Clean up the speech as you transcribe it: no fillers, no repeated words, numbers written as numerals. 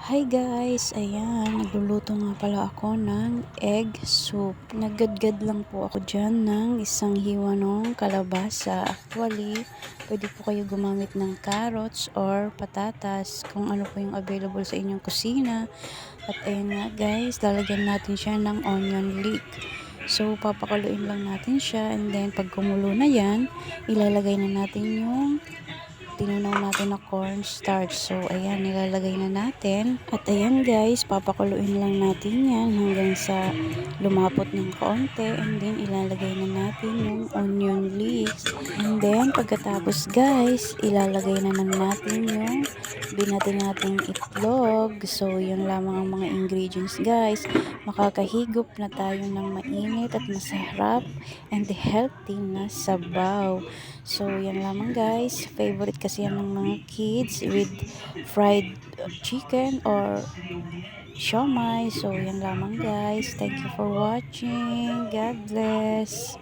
Hi guys! Ayan, nagluluto nga pala ako ng egg soup. Naggadgad lang po ako dyan ng isang hiwa ng kalabasa. Actually, pwede po kayo gumamit ng carrots or patatas kung ano po yung available sa inyong kusina. At ayan nga guys, lalagyan natin siya ng onion leek. So, papakuloyin lang natin siya and then pag kumulo na yan, ilalagay na natin yung tinunaw natin na cornstarch. So, ayan, nilalagay na natin. At ayan guys, papakuluin lang natin yan hanggang sa lumapot ng kaunti. And then, ilalagay na natin yung onion leeks. And then, pagkatapos guys, ilalagay na natin yung binati nating itlog. So, yun lamang ang mga ingredients guys. Makakahigop na tayo ng mainit at masarap and healthy na sabaw. So, yan lamang guys. Favorite kasi yan ng mga kids with fried chicken or siomai. So, yan lamang guys. Thank you for watching. God bless.